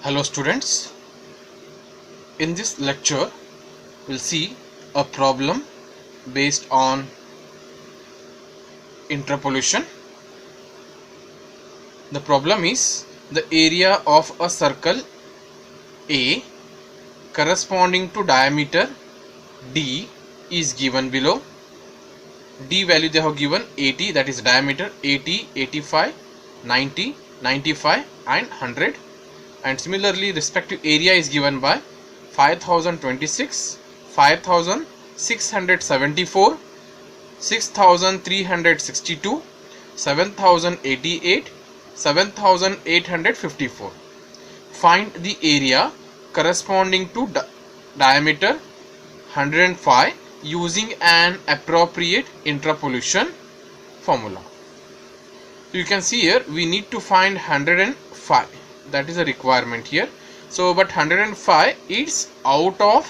Hello students, in this lecture we'll see a problem based on interpolation. The problem is the area of a circle A corresponding to diameter D is given below. D value they have given 80, that is diameter 80, 85, 90, 95 and 100, and similarly respective area is given by 5026, 5674, 6362, 7088, 7854. Find the area corresponding to diameter 105 using an appropriate interpolation formula. So you can see here we need to find 105, that is a requirement here. So but 105 is out of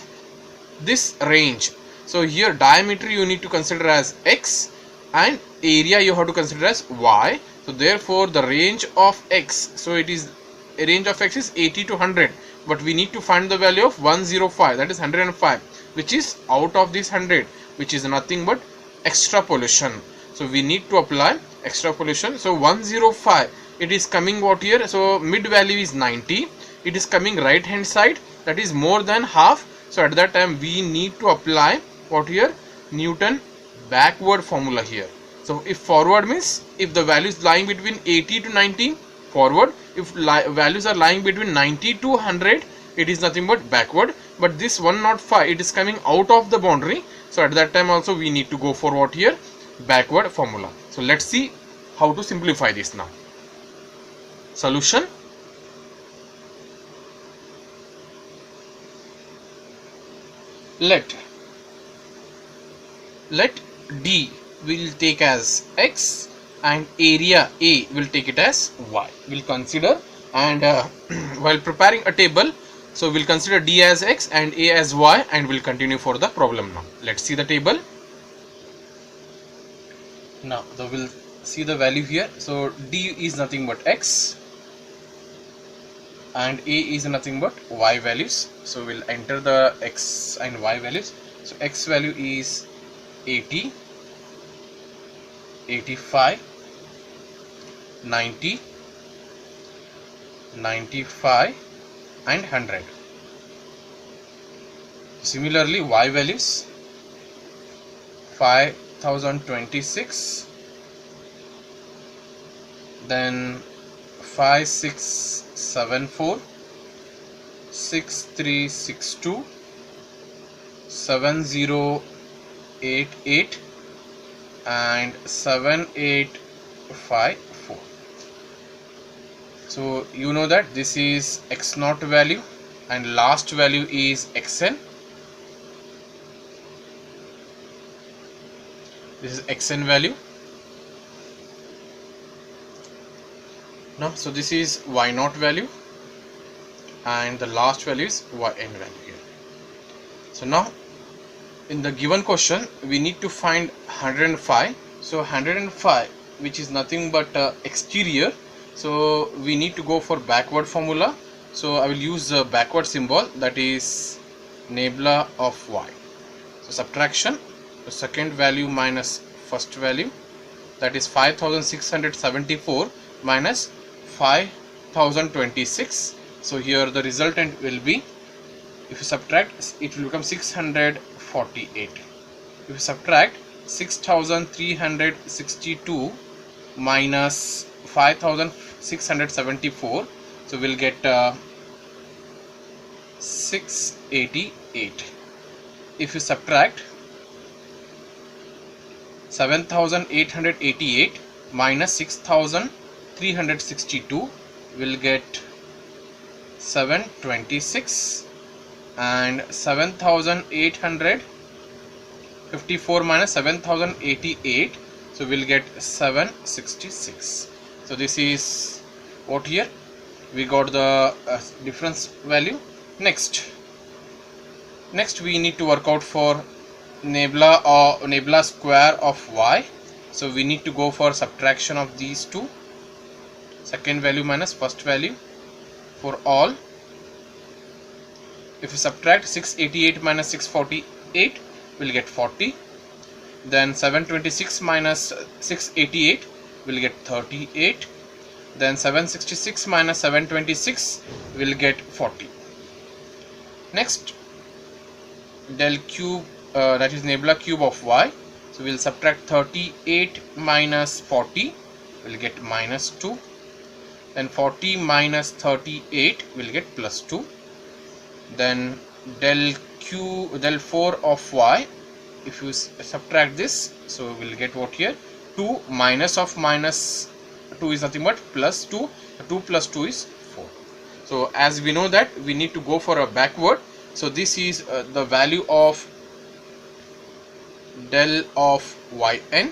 this range. So here diameter you need to consider as x and area you have to consider as y. So therefore the range of x, so it is a range of x is 80 to 100, but we need to find the value of 105, that is 105, which is out of this 100, which is nothing but extrapolation. So we need to apply extrapolation. So 105, it is coming what here? So mid value is 90, it is coming right hand side, that is more than half. So at that time we need to apply what here? Newton backward formula here. So if forward means if the value is lying between 80 to 90, forward. If values are lying between 90 to 100, it is nothing but backward. But this 105, it is coming out of the boundary. So at that time also we need to go for what here? Backward formula. So let's see how to simplify this now. Solution. Let D will take as x and area A will take it as y. We'll consider, and while preparing a table, so we'll consider D as x and A as y, and we'll continue for the problem now. Let's see the table. Now we'll see the value here. So D is nothing but x and A is nothing but y values. So we'll enter the x and y values. So x value is 80, 85, 90, 95 and 100. Similarly y values 5026, then 5674, 6362, 7088 and 7854. So you know that this is x naught value and last value is xn. This is xn value. Now so this is y naught value and the last value is yn value here. So now in the given question we need to find 105. So 105, which is nothing but exterior, so we need to go for backward formula. So I will use the backward symbol, that is nabla of y. So subtraction, the second value minus first value, that is 5674 minus 5026. So here the resultant will be, if you subtract, it will become 648. If you subtract 6362 minus 5674, so we'll get 688. If you subtract 7888 minus 6362, we'll get 726, and 7854 minus 7088, so we'll get 766. So this is what here we got the difference value. Next we need to work out for nabla or nabla square of y. So we need to go for subtraction of these two, second value minus first value for all. If you subtract 688 minus 648, we'll get 40. Then 726 minus 688 will get 38. Then 766 minus 726 will get 40. Next, del cube, that is nebula cube of y. So we'll subtract 38 minus 40, we'll get minus 2. Then 40 minus 38 will get plus 2. Then del 4 of y, if you subtract this, so we'll get what here? 2 minus of minus 2 is nothing but plus 2. 2 plus 2 is 4. So as we know that we need to go for a backward. So this is the value of del of yn,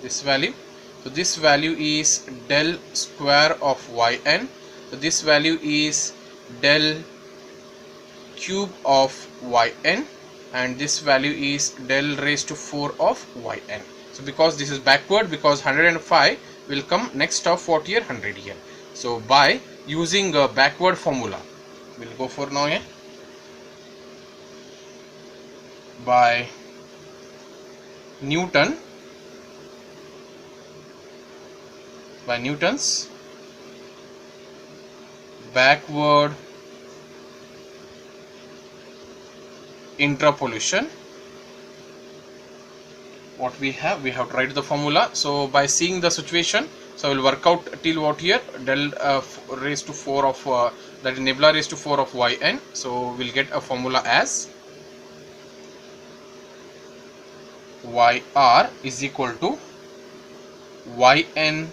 this value. So this value is del square of yn. So this value is del cube of yn, and this value is del raised to 4 of yn. So because this is backward, because 105 will come next of what here? 100 here. So by using a backward formula, we'll go for now here. By Newton's backward interpolation, what we have to write the formula. So by seeing the situation, so we'll work out till what here? Del raised to 4 of that is nebula raised to 4 of yn. So we'll get a formula as yr is equal to yn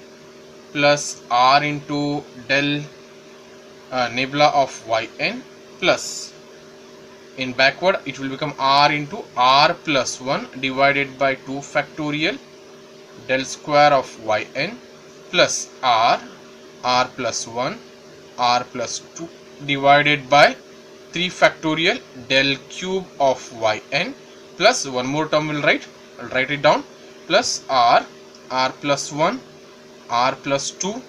plus r into del nebula of yn plus, in backward it will become r into r plus 1 divided by 2 factorial del square of yn plus r plus 1 r plus 2 divided by 3 factorial del cube of yn plus one more term will write. I'll write it down, plus r plus 1 r plus 2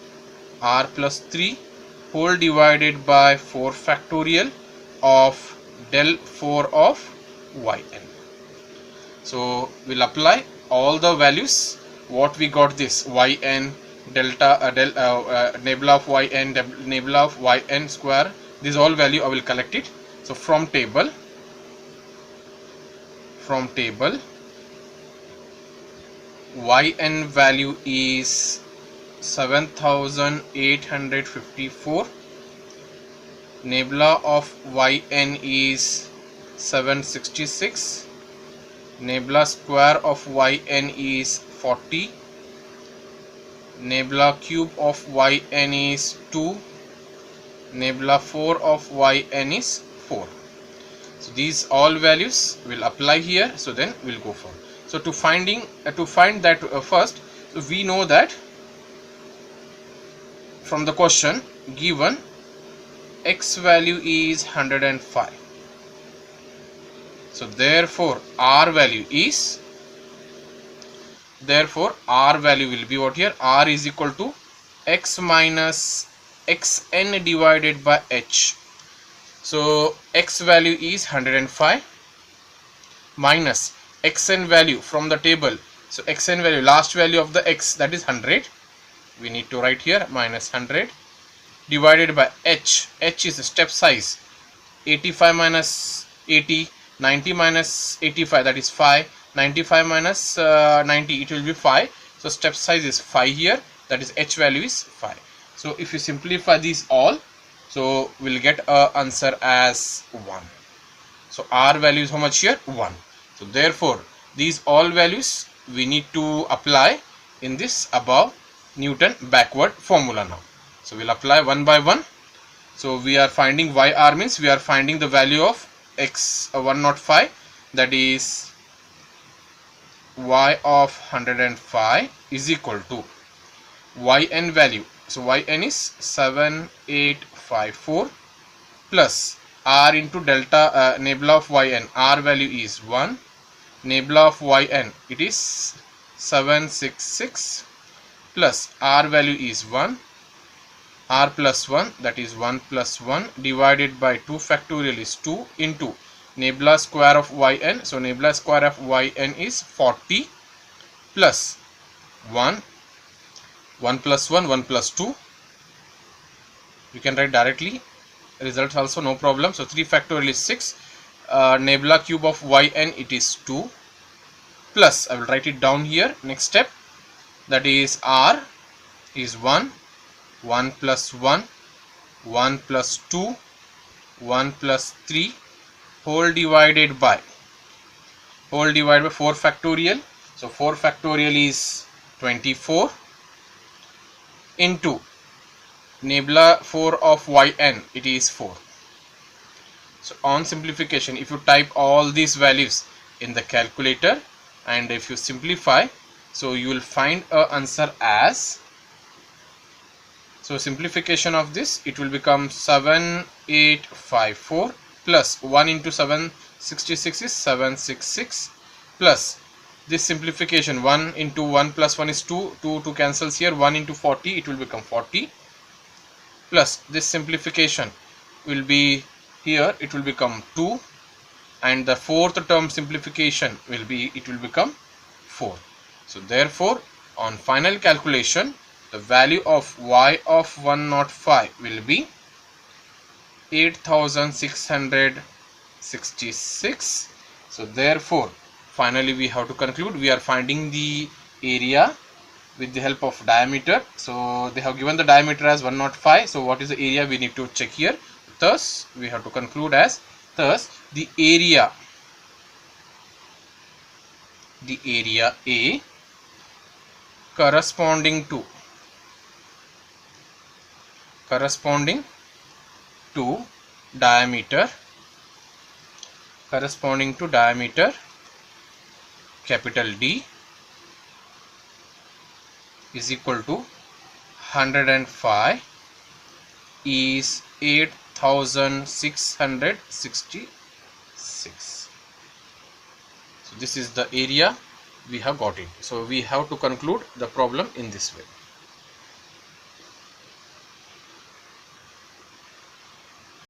r plus 3 whole divided by 4 factorial of del 4 of yn. So we'll apply all the values. What we got this yn delta nebula of yn, nebula of yn square, this all value I will collect it. So from table yn value is 7854, nebula of yn is 766, nebula square of yn is 40, nebula cube of yn is 2, nebula 4 of yn is 4. So these all values will apply here. So then we'll go for. So to find that first, so we know that from the question given x value is 105. So therefore r value will be what here? R is equal to x minus xn divided by h. So x value is 105 minus xn value from the table. So xn value, last value of the x, that is 100. We need to write here minus 100 divided by h. H is the step size. 85 minus 80, 90 minus 85, that is 5. 95 minus 90, it will be 5. So step size is 5 here, that is h value is 5. So if you simplify these all, so we'll get a answer as 1. So r value is how much here? 1. So therefore these all values we need to apply in this above Newton backward formula now. So we'll apply one by one. So we are finding yr means we are finding the value of x 105, that is y of 105 is equal to yn value. So yn is 7854 plus r into delta nebula of yn, r value is 1, nebula of yn it is 766 plus r value is 1, r plus 1, that is 1 plus 1, divided by 2 factorial is 2 into nabla square of yn. So nabla square of yn is 40 plus 1, 1 plus 1, 1 plus 2. You can write directly results also, no problem. So 3 factorial is 6. Nabla cube of yn, it is 2 plus, I will write it down here. Next step, that is r is 1, 1 plus 1, 1 plus 2, 1 plus 3, whole divided by 4 factorial. So 4 factorial is 24 into nabla 4 of yn, it is 4. So on simplification, if you type all these values in the calculator and if you simplify, so you will find a answer as, so simplification of this, it will become 7854 plus 1 into 766 is 766 plus this simplification, 1 into 1 plus 1 is 2, 2 cancels here, 1 into 40, it will become 40 plus this simplification will be here, it will become 2, and the fourth term simplification will be, it will become 4. So therefore on final calculation, the value of y of 105 will be 8666. So therefore finally we have to conclude, we are finding the area with the help of diameter. So they have given the diameter as 105. So what is the area, we need to check here. Thus we have to conclude as, thus the area A corresponding to diameter capital D is equal to 105 is 8666. So this is the area we have got it. So we have to conclude the problem in this way.